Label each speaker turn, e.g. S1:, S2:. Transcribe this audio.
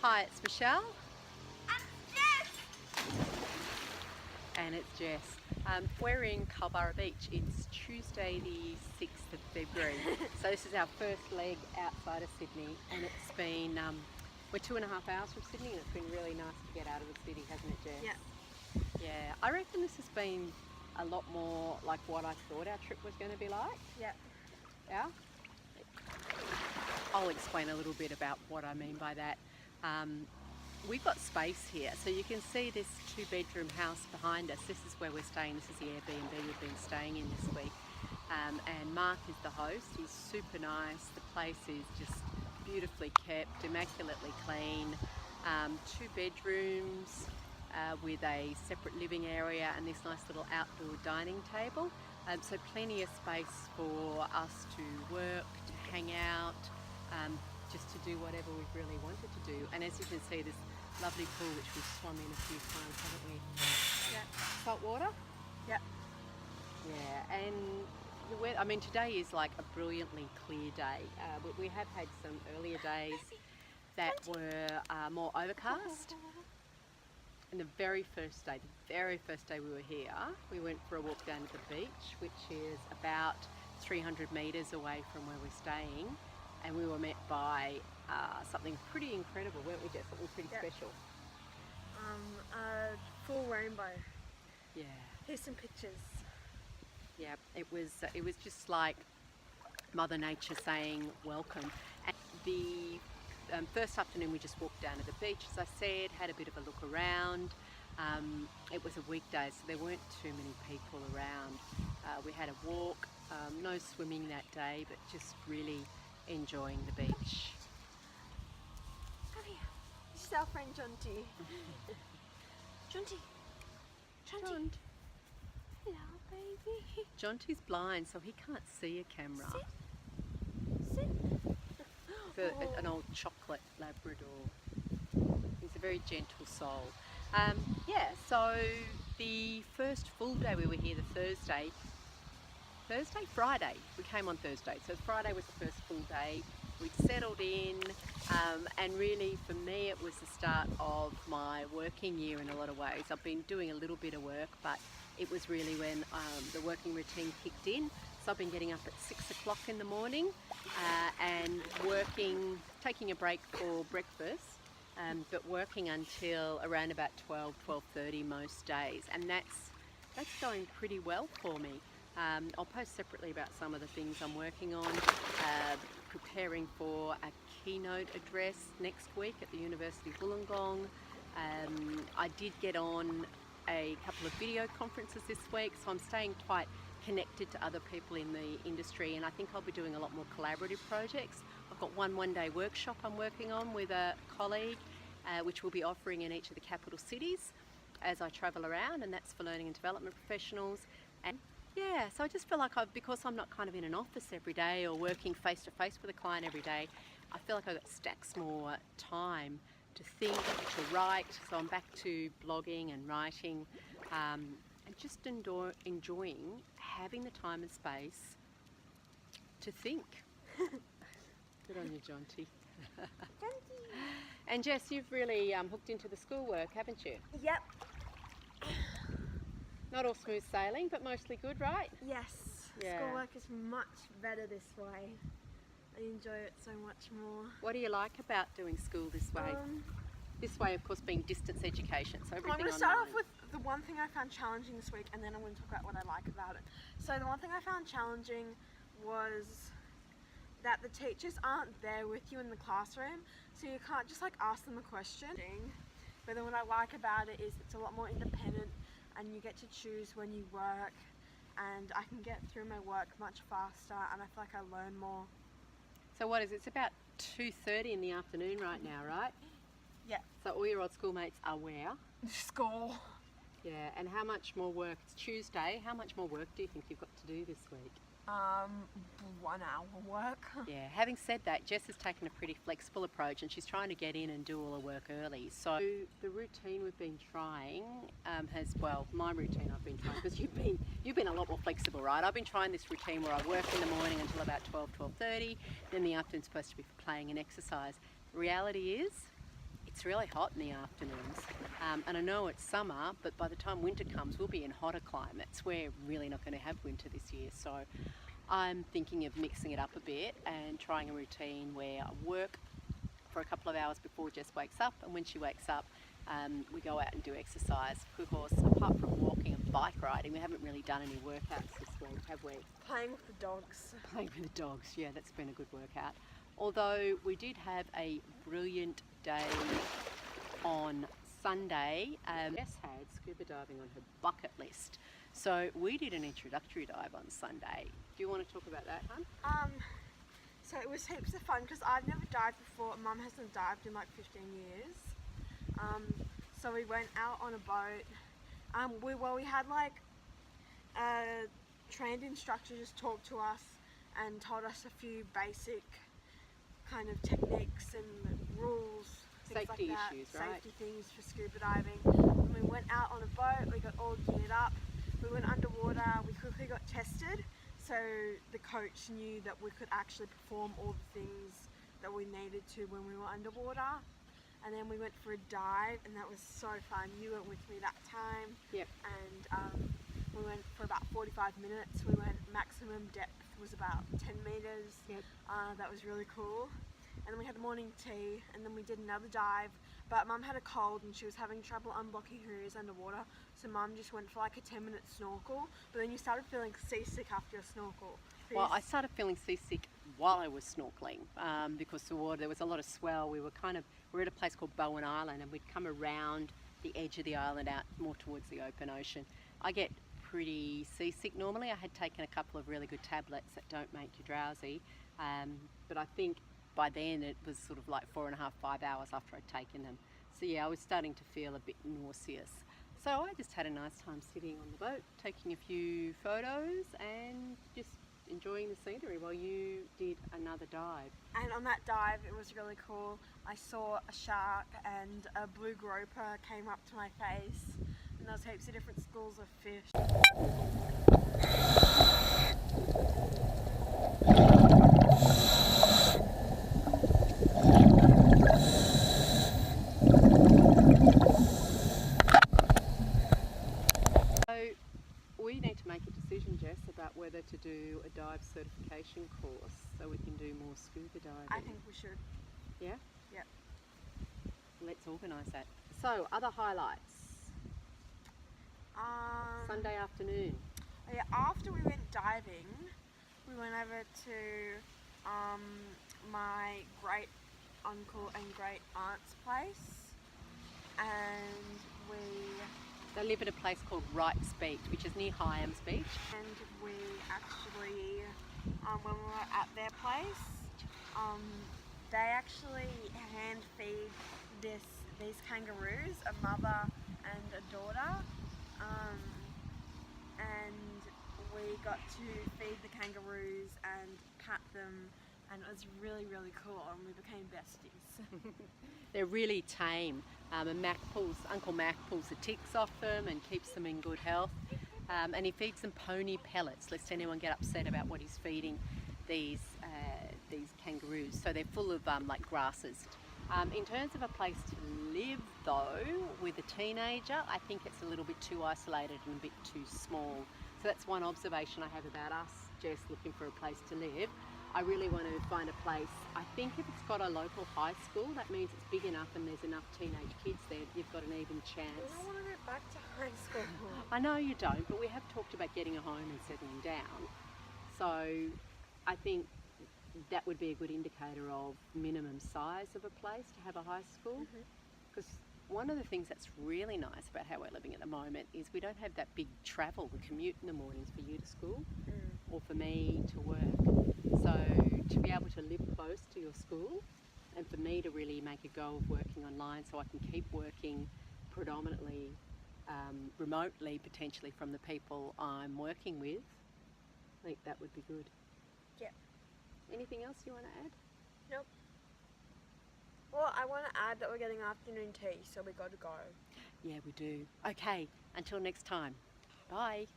S1: Hi, it's Michelle.
S2: And Jess!
S1: And it's Jess. We're in Culburra Beach. It's Tuesday the 6th of February. So this is our first leg outside of Sydney, and it's been, we're 2.5 hours from Sydney, and it's been really nice to get out of the city, hasn't it, Jess?
S2: Yeah.
S1: Yeah, I reckon this has been a lot more like what I thought our trip was going to be like.
S2: Yeah.
S1: Yeah? I'll explain a little bit about what I mean by that. We've got space here, so you can see this 2-bedroom house behind us. This is where we're staying. This is the airbnb we've been staying in this week. And Mark is the host. He's super nice. The place is just beautifully kept, immaculately clean. 2 bedrooms with a separate living area and this nice little outdoor dining table. So plenty of space for us to work, to hang out, just to do whatever we've really wanted to do. And as you can see, this lovely pool which we've swum in a few times, haven't we?
S2: Yeah.
S1: Salt water?
S2: Yeah.
S1: Yeah, and the weather, I mean, today is like a brilliantly clear day. We have had some earlier days that were more overcast. And the very first day we were here, we went for a walk down to the beach, which is about 300 metres away from where we're staying. And we were met by something pretty incredible, weren't we, Jess? Something pretty special.
S2: A full rainbow.
S1: Yeah.
S2: Here's some pictures.
S1: Yeah, it was just like Mother Nature saying welcome. And the first afternoon we just walked down to the beach, as I said, had a bit of a look around. It was a weekday, so there weren't too many people around. We had a walk, no swimming that day, but just really enjoying the beach.
S2: Come here. This is our friend Jonty. Jonty. Jonty. Hello, baby.
S1: Jonty's blind, so he can't see a camera.
S2: Sit. Sit.
S1: An old chocolate Labrador. He's a very gentle soul. Yeah, so the first full day we were here, the Friday. We came on Thursday, so Friday was the first full day. We'd settled in, and really for me it was the start of my working year in a lot of ways. I've been doing a little bit of work, but it was really when the working routine kicked in. So I've been getting up at 6 o'clock in the morning and working, taking a break for breakfast, but working until around about 12:30 most days, and that's going pretty well for me. I'll post separately about some of the things I'm working on, preparing for a keynote address next week at the University of Wollongong. I did get on a couple of video conferences this week, so I'm staying quite connected to other people in the industry, and I think I'll be doing a lot more collaborative projects. I've got one-day workshop I'm working on with a colleague, which we'll be offering in each of the capital cities as I travel around, and that's for learning and development professionals. And yeah, so I just feel like because I'm not kind of in an office every day or working face-to-face with a client every day, I feel like I've got stacks more time to think, to write. So I'm back to blogging and writing, and just enjoying having the time and space to think. Good on you, Jonty. And Jess, you've really hooked into the schoolwork, haven't you?
S2: Yep.
S1: Not all smooth sailing, but mostly good, right?
S2: Yes.
S1: Yeah.
S2: Schoolwork is much better this way. I enjoy it so much more.
S1: What do you like about doing school this way? This way, of course, being distance education, so everything
S2: I'm going to
S1: online.
S2: start off with the one thing I found challenging this week, and then I'm going to talk about what I like about it. So the one thing I found challenging was that the teachers aren't there with you in the classroom, so you can't just like ask them a question. But then what I like about it is it's a lot more independent, and you get to choose when you work, and I can get through my work much faster, and I feel like I learn more.
S1: So what is it? It's about 2:30 in the afternoon right now, right?
S2: Yeah.
S1: So all your old schoolmates are where?
S2: School.
S1: Yeah, and how much more work? It's Tuesday. How much more work do you think you've got to do this week?
S2: 1 hour work.
S1: Yeah, having said that, Jess has taken a pretty flexible approach, and she's trying to get in and do all the work early. So the routine we've been trying my routine I've been trying, because you've been a lot more flexible, right? I've been trying this routine where I work in the morning until about 12:30, then the afternoon's supposed to be for playing and exercise. Reality is, it's really hot in the afternoons, and I know it's summer, but by the time winter comes we'll be in hotter climates. We're really not going to have winter this year, so I'm thinking of mixing it up a bit and trying a routine where I work for a couple of hours before Jess wakes up, and when she wakes up we go out and do exercise. Of course, apart from walking and bike riding, we haven't really done any workouts this week, have we?
S2: Playing with the dogs.
S1: Playing with the dogs, yeah, that's been a good workout. Although we did have a brilliant day on Sunday. Jess had scuba diving on her bucket list. So we did an introductory dive on Sunday. Do you want to talk about that, hun?
S2: So it was heaps of fun because I've never dived before. Mum hasn't dived in like 15 years. So we went out on a boat. We had like a trained instructor just talk to us and told us a few basic kind of techniques and rules, things
S1: Safety
S2: like that,
S1: issues, right?
S2: safety things for scuba diving. And we went out on a boat, we got all geared up, we went underwater, we quickly got tested, so the coach knew that we could actually perform all the things that we needed to when we were underwater. And then we went for a dive, and that was so fun. You went with me that time.
S1: Yep.
S2: And we went for about 45 minutes. We went maximum depth was about 10 meters.
S1: Yep.
S2: That was really cool. And then we had a morning tea, and then we did another dive. But Mum had a cold and she was having trouble unblocking her ears underwater, so Mum just went for like a 10-minute snorkel. But then you started feeling seasick after your snorkel.
S1: Well, I started feeling seasick while I was snorkeling because the water, there was a lot of swell. We're at a place called Bowen Island, and we'd come around the edge of the island out more towards the open ocean. I get pretty seasick normally. I had taken a couple of really good tablets that don't make you drowsy, but I think by then it was sort of like 4.5, 5 hours after I'd taken them. So yeah, I was starting to feel a bit nauseous. So I just had a nice time sitting on the boat, taking a few photos and just enjoying the scenery while you did another dive.
S2: And on that dive, it was really cool. I saw a shark and a blue grouper came up to my face, and there was heaps of different schools of fish.
S1: We need to make a decision, Jess, about whether to do a dive certification course so we can do more scuba diving.
S2: I think we should.
S1: Yeah?
S2: Yep.
S1: Let's organise that. So, other highlights. Sunday afternoon.
S2: Yeah, after we went diving, we went over to my great uncle and great aunt's place, and
S1: They live at a place called Wrights Beach, which is near Hyams Beach.
S2: And we actually, when we were at their place, they actually hand feed these kangaroos, a mother and a daughter, and we got to feed the kangaroos and pat them, and it was really, really cool, and we became besties.
S1: They're really tame, and Uncle Mack pulls the ticks off them and keeps them in good health, and he feeds them pony pellets, lest anyone get upset about what he's feeding these kangaroos. So they're full of like grasses. In terms of a place to live though, with a teenager, I think it's a little bit too isolated and a bit too small. So that's one observation I have about us, Jess, looking for a place to live. I really want to find a place. I think if it's got a local high school, that means it's big enough and there's enough teenage kids there, you've got an even chance.
S2: I don't want to go back to high school.
S1: I know you don't, but we have talked about getting a home and settling down. So I think that would be a good indicator of minimum size of a place to have a high school. Because one of the things that's really nice about how we're living at the moment is we don't have that big travel, the commute in the mornings for you to school or for me to work. So to be able to live close to your school, and for me to really make a go of working online so I can keep working predominantly remotely, potentially from the people I'm working with, I think that would be good.
S2: Yep.
S1: Anything else you want to add?
S2: Nope. Well, I want to add that we're getting afternoon tea, so we got to go.
S1: Yeah, we do. Okay, until next time. Bye.